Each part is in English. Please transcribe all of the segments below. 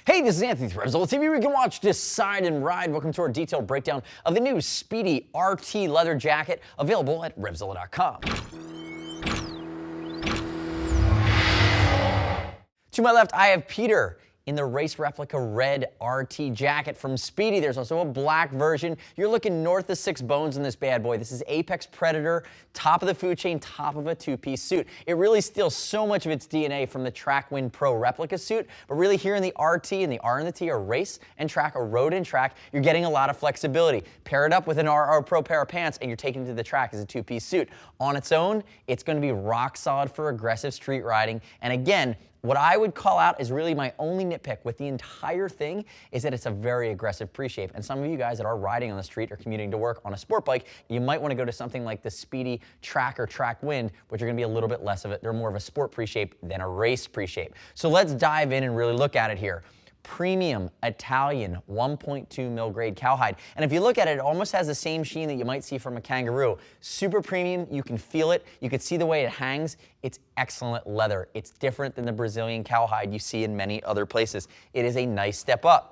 Hey, this is Anthony with RevZilla TV. We can watch, decide, and ride. Welcome to our detailed breakdown of the new Speedy RT leather jacket, available at RevZilla.com. To my left, I have Peter in the race replica red RT jacket from Speedy. There's also a black version. You're looking north of 6 bones in this bad boy. This is Apex Predator, top of the food chain, top of a two-piece suit. It really steals so much of its DNA from the Trackwind Pro replica suit, but really here in the RT and the R and the T are race and track, or road and track. You're getting a lot of flexibility. Pair it up with an RR Pro pair of pants and you're taking it to the track as a two-piece suit. On its own, it's going to be rock solid for aggressive street riding. And again, what I would call out is really my only nitpick with the entire thing is that it's a very aggressive pre-shape. And some of you guys that are riding on the street or commuting to work on a sport bike, you might want to go to something like the Speedy Track or Trackwind, which are going to be a little bit less of it. They're more of a sport pre-shape than a race pre-shape. So let's dive in and really look at it here. Premium Italian 1.2 mil grade cowhide. And if you look at it, it almost has the same sheen that you might see from a kangaroo. Super premium, you can feel it. You can see the way it hangs. It's excellent leather. It's different than the Brazilian cowhide you see in many other places. It is a nice step up.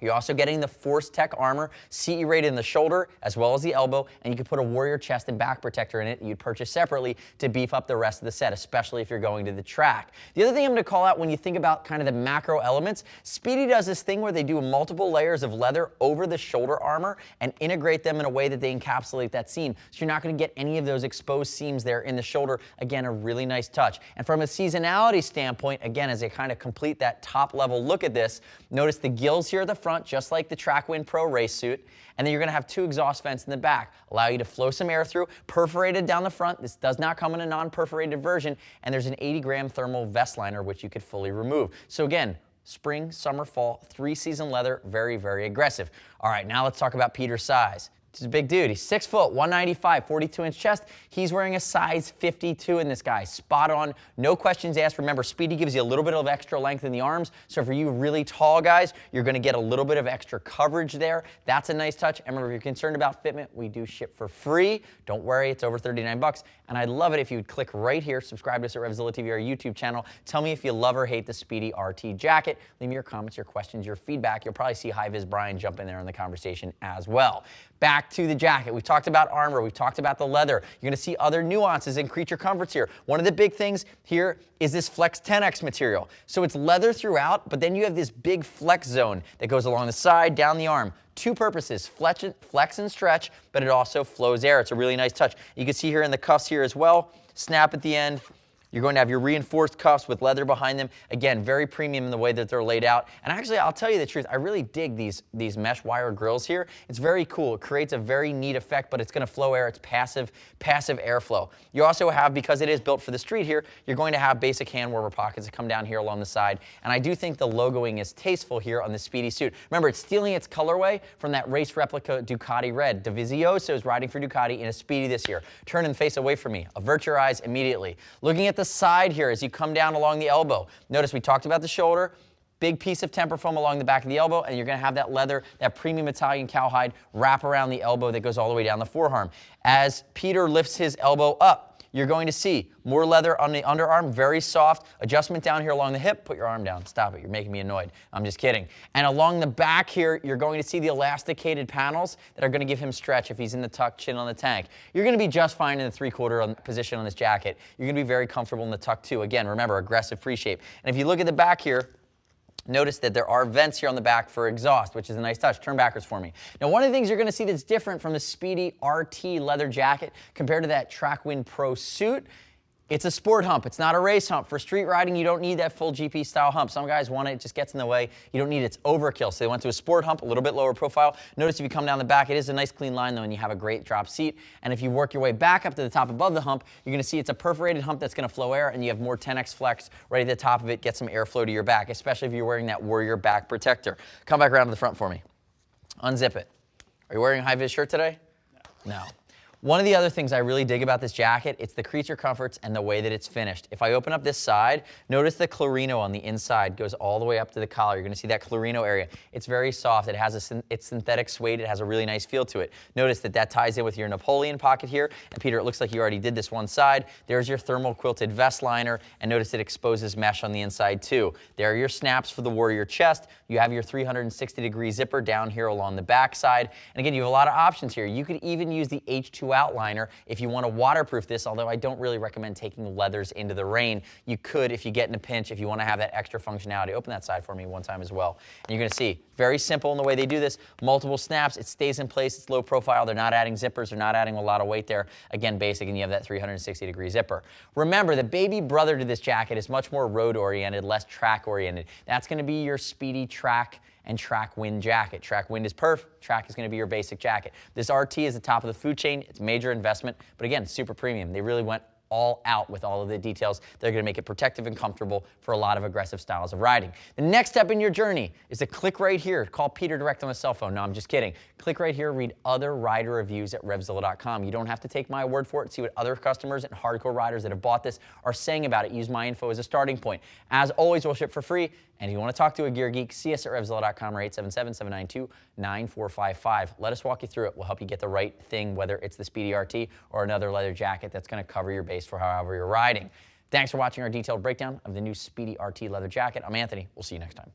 You're also getting the Forcetech armor, CE rated in the shoulder as well as the elbow, and you can put a Warrior chest and back protector in it you'd purchase separately to beef up the rest of the set, especially if you're going to the track. The other thing I'm going to call out when you think about kind of the macro elements, Speedy does this thing where they do multiple layers of leather over the shoulder armor and integrate them in a way that they encapsulate that seam. So you're not going to get any of those exposed seams there in the shoulder. Again, a really nice touch. And from a seasonality standpoint, again, as they kind of complete that top level look at this, notice the gills here at the front, just like the Trackwind Pro race suit, and then you're going to have 2 exhaust vents in the back, allow you to flow some air through, perforated down the front. This does not come in a non-perforated version, and there's an 80-gram thermal vest liner which you could fully remove. So again, spring, summer, fall, 3-season leather, very, very aggressive. All right, now let's talk about Peter's size. He's a big dude. He's 6 foot, 195, 42-inch chest. He's wearing a size 52 in this guy. Spot on, no questions asked. Remember, Speedy gives you a little bit of extra length in the arms. So for you really tall guys, you're going to get a little bit of extra coverage there. That's a nice touch. And remember, if you're concerned about fitment, we do ship for free. Don't worry, it's over 39 bucks. And I'd love it if you would click right here, subscribe to us at RevZilla TV, our YouTube channel. Tell me if you love or hate the Speedy RT jacket. Leave me your comments, your questions, your feedback. You'll probably see High-Vis Brian jump in there in the conversation as well. Back to the jacket. We've talked about armor. We've talked about the leather. You're going to see other nuances and creature comforts here. One of the big things here is this Flex 10X material. So it's leather throughout, but then you have this big flex zone that goes along the side, down the arm. 2 purposes, flex and stretch, but it also flows air. It's a really nice touch. You can see here in the cuffs here as well, snap at the end. You're going to have your reinforced cuffs with leather behind them. Again, very premium in the way that they're laid out. And actually, I'll tell you the truth, I really dig these mesh wire grills here. It's very cool. It creates a very neat effect, but it's going to flow air. It's passive airflow. You also have, because it is built for the street here, you're going to have basic hand warmer pockets that come down here along the side. And I do think the logoing is tasteful here on the Speedy suit. Remember, it's stealing its colorway from that race replica Ducati red. Dovizioso is riding for Ducati in a Speedy this year. Turn and face away from me. Avert your eyes immediately. Looking at the side here as you come down along the elbow. Notice we talked about the shoulder, big piece of temper foam along the back of the elbow, and you're going to have that leather, that premium Italian cowhide wrap around the elbow that goes all the way down the forearm. As Peter lifts his elbow up, you're going to see more leather on the underarm, very soft. Adjustment down here along the hip. Put your arm down. Stop it. You're making me annoyed. I'm just kidding. And along the back here, you're going to see the elasticated panels that are going to give him stretch if he's in the tuck, chin on the tank. You're going to be just fine in the 3/4 position on this jacket. You're going to be very comfortable in the tuck too. Again, remember, aggressive pre-shape. And if you look at the back here, notice that there are vents here on the back for exhaust, which is a nice touch. Turn backwards for me. Now, one of the things you're going to see that's different from the Speedy RT leather jacket compared to that Trackwind Pro suit, it's a sport hump. It's not a race hump. For street riding, you don't need that full GP style hump. Some guys want it, it just gets in the way. You don't need it, it's overkill. So they went to a sport hump, a little bit lower profile. Notice if you come down the back, it is a nice clean line though, and you have a great drop seat. And if you work your way back up to the top above the hump, you're gonna see it's a perforated hump that's gonna flow air, and you have more 10X flex right at the top of it, get some airflow to your back, especially if you're wearing that Warrior back protector. Come back around to the front for me. Unzip it. Are you wearing a high-vis shirt today? No. One of the other things I really dig about this jacket, it's the creature comforts and the way that it's finished. If I open up this side, notice the Clarino on the inside goes all the way up to the collar. You're going to see that Clarino area. It's very soft. It has it's synthetic suede. It has a really nice feel to it. Notice that that ties in with your Napoleon pocket here. And Peter, it looks like you already did this one side. There's your thermal quilted vest liner, and notice it exposes mesh on the inside too. There are your snaps for the warrior chest. You have your 360-degree zipper down here along the back side. And again, you have a lot of options here. You could even use the H2 outliner if you want to waterproof this, although I don't really recommend taking leathers into the rain. You could if you get in a pinch, if you want to have that extra functionality. Open that side for me one time as well. And you're going to see, very simple in the way they do this. Multiple snaps, it stays in place, it's low profile, they're not adding zippers, they're not adding a lot of weight there. Again, basic, and you have that 360-degree zipper. Remember, the baby brother to this jacket is much more road-oriented, less track-oriented. That's going to be your Speedy Track and Track Wind jacket. Track Wind is perf, Track is going to be your basic jacket. This RT is the top of the food chain. It's a major investment, but again, super premium. They really went all out with all of the details. They're going to make it protective and comfortable for a lot of aggressive styles of riding. The next step in your journey is to click right here. Call Peter direct on his cell phone. No, I'm just kidding. Click right here, read other rider reviews at RevZilla.com. You don't have to take my word for it. See what other customers and hardcore riders that have bought this are saying about it. Use my info as a starting point. As always, we'll ship for free. And if you want to talk to a gear geek, see us at RevZilla.com or 877-792-9455. Let us walk you through it. We'll help you get the right thing, whether it's the Speedy RT or another leather jacket that's going to cover your base for however you're riding. Thanks for watching our detailed breakdown of the new Speedy RT leather jacket. I'm Anthony. We'll see you next time.